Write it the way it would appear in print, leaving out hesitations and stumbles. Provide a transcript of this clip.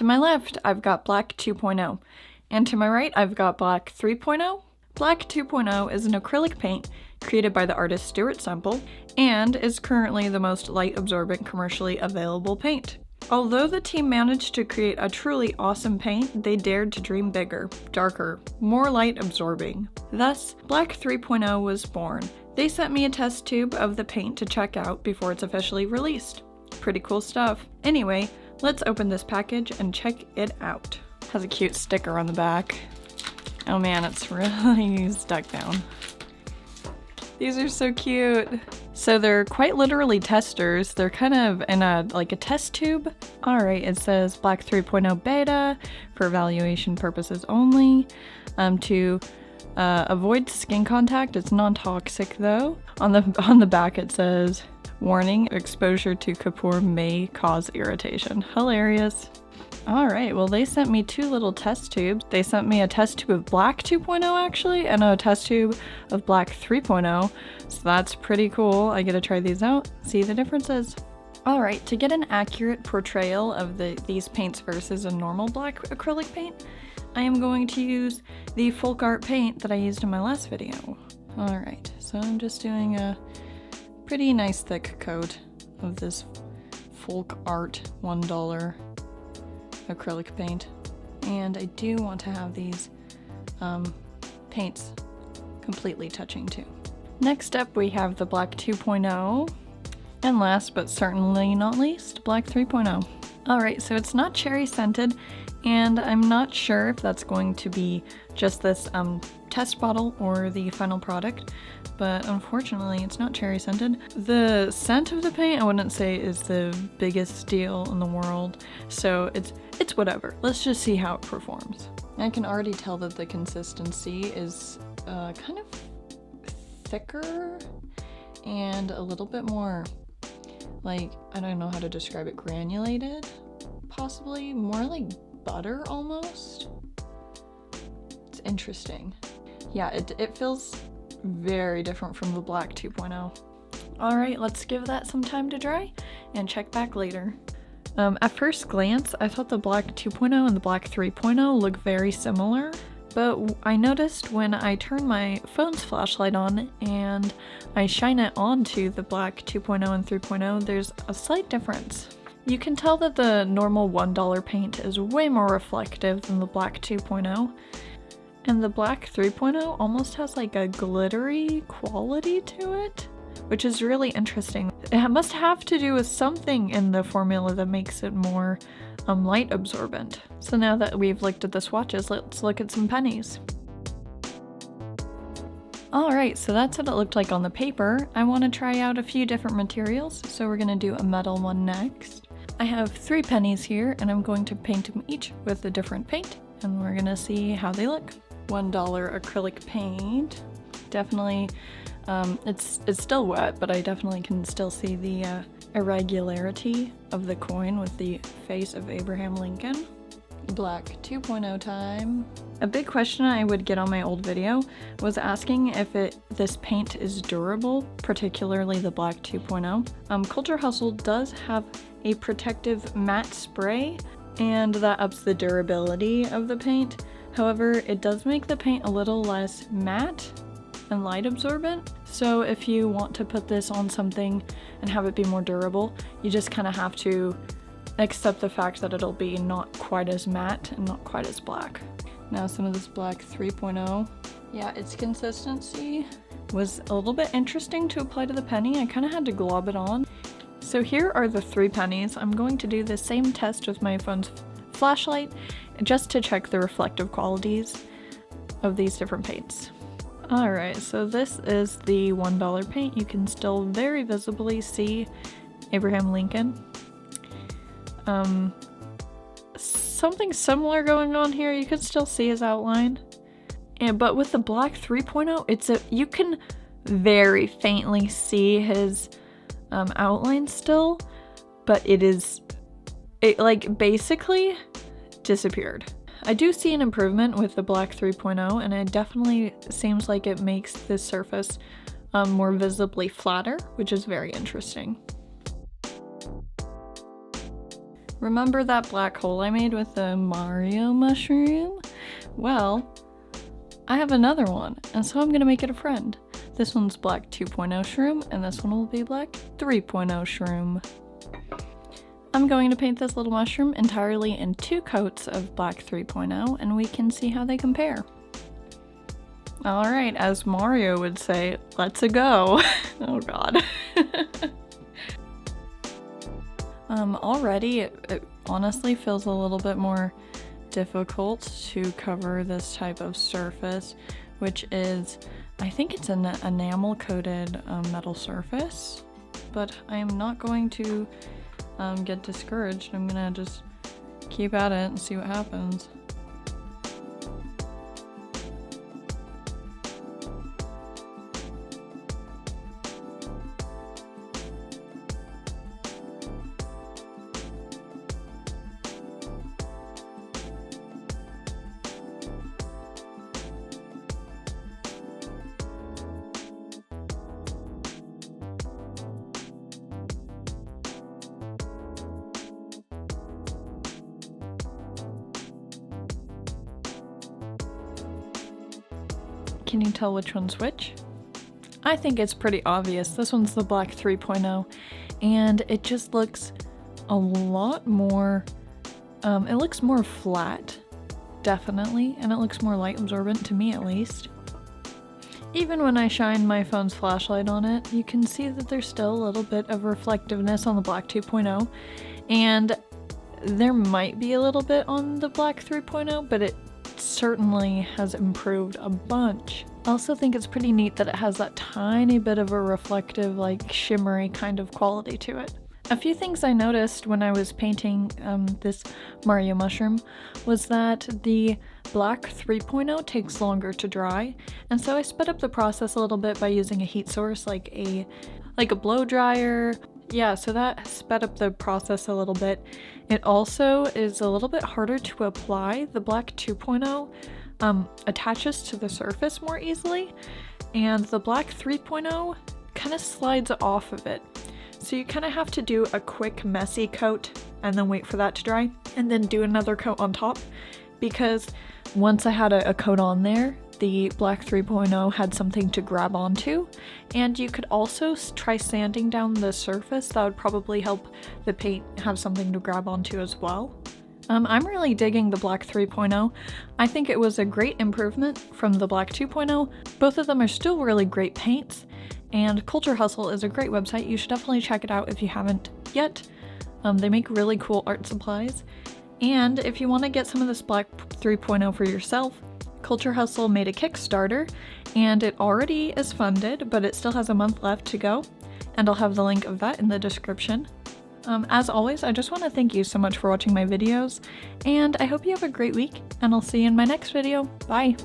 To my left, I've got Black 2.0, and to my right, I've got Black 3.0. Black 2.0 is an acrylic paint created by the artist Stuart Semple and is currently the most light-absorbent commercially available paint. Although the team managed to create a truly awesome paint, they dared to dream bigger, darker, more light-absorbing. Thus, Black 3.0 was born. They sent me a test tube of the paint to check out before it's officially released. Pretty cool stuff. Anyway, let's open this package and check it out. Has a cute sticker on the back. Oh man, it's really stuck down. These are so cute. So they're quite literally testers. They're kind of in a test tube. All right, it says Black 3.0 beta for evaluation purposes only. To avoid skin contact. It's non-toxic though. On the back it says, warning, exposure to Kapoor may cause irritation. Hilarious. All right, well they sent me two little test tubes. They sent me a test tube of Black 2.0 actually, and a test tube of Black 3.0. So that's pretty cool. I get to try these out, see the differences. All right, to get an accurate portrayal of these paints versus a normal black acrylic paint, I am going to use the folk art paint that I used in my last video. All right, so I'm just doing a pretty nice thick coat of this folk art $1 acrylic paint, and I do want to have these paints completely touching too. Next up we have the Black 2.0, and last but certainly not least, Black 3.0. Alright, so it's not cherry scented, and I'm not sure if that's going to be just this test bottle or the final product, but unfortunately it's not cherry scented. The scent of the paint I wouldn't say is the biggest deal in the world, so it's whatever. Let's just see how it performs. I can already tell that the consistency is kind of thicker and a little bit more, like, I don't know how to describe it, granulated, possibly more like butter almost. It's interesting. Yeah, it feels very different from the Black 2.0. All right, let's give that some time to dry and check back later. At first glance, I thought the Black 2.0 and the Black 3.0 look very similar, but I noticed when I turn my phone's flashlight on and I shine it onto the Black 2.0 and 3.0, there's a slight difference. You can tell that the normal $1 paint is way more reflective than the Black 2.0, and the Black 3.0 almost has like a glittery quality to it, which is really interesting. It must have to do with something in the formula that makes it more light absorbent. So now that we've looked at the swatches, let's look at some pennies. Alright, so that's what it looked like on the paper. I want to try out a few different materials, so we're going to do a metal one next. I have 3 pennies here, and I'm going to paint them each with a different paint, and we're going to see how they look. $1 acrylic paint. Definitely, it's still wet, but I definitely can still see the irregularity of the coin with the face of Abraham Lincoln. Black 2.0 time. A big question I would get on my old video was asking if this paint is durable, particularly the Black 2.0. Culture Hustle does have a protective matte spray, and that ups the durability of the paint. However, it does make the paint a little less matte and light absorbent. So if you want to put this on something and have it be more durable, you just kind of have to accept the fact that it'll be not quite as matte and not quite as black. Now some of this Black 3.0. Yeah, its consistency was a little bit interesting to apply to the penny. I kind of had to glob it on. So here are the 3 pennies. I'm going to do the same test with my phone's flashlight just to check the reflective qualities of these different paints. Alright, so this is the $1 paint. You can still very visibly see Abraham Lincoln. Something similar going on here. You can still see his outline. But with the Black 3.0, you can very faintly see his outline still, but it like basically disappeared. I do see an improvement with the Black 3.0, and it definitely seems like it makes this surface more visibly flatter, which is very interesting. Remember that black hole I made with the Mario mushroom? Well, I have another one, and so I'm gonna make it a friend. This one's black 2.0 shroom, and this one will be black 3.0 shroom. I'm going to paint this little mushroom entirely in 2 coats of black 3.0, and we can see how they compare. Alright, as Mario would say, let's-a go. Oh god. Already it honestly feels a little bit more difficult to cover this type of surface, which is, I think it's an enamel coated metal surface, but I am not going to get discouraged. I'm gonna just keep at it and see what happens. Can you tell which one's which? I think it's pretty obvious. This one's the black 3.0, and it just looks a lot more, it looks more flat, definitely, and it looks more light absorbent to me at least. Even when I shine my phone's flashlight on it, you can see that there's still a little bit of reflectiveness on the black 2.0, and there might be a little bit on the black 3.0, but it certainly has improved a bunch. I also think it's pretty neat that it has that tiny bit of a reflective, like shimmery kind of quality to it. A few things I noticed when I was painting this Mario mushroom was that the black 3.0 takes longer to dry, and so I sped up the process a little bit by using a heat source like a blow dryer. Yeah, so that sped up the process a little bit. It also is a little bit harder to apply. The black 2.0 attaches to the surface more easily, and the black 3.0 kind of slides off of it. So you kind of have to do a quick messy coat and then wait for that to dry, and then do another coat on top, because once I had a coat on there, the black 3.0 had something to grab onto, and you could also try sanding down the surface. That would probably help the paint have something to grab onto as well. I'm really digging the black 3.0. I think it was a great improvement from the black 2.0. Both of them are still really great paints, and Culture Hustle is a great website. You should definitely check it out if you haven't yet. They make really cool art supplies, and if you want to get some of this black 3.0 for yourself, Culture Hustle made a Kickstarter, and it already is funded, but it still has a month left to go, and I'll have the link of that in the description. As always, I just want to thank you so much for watching my videos, and I hope you have a great week, and I'll see you in my next video. Bye!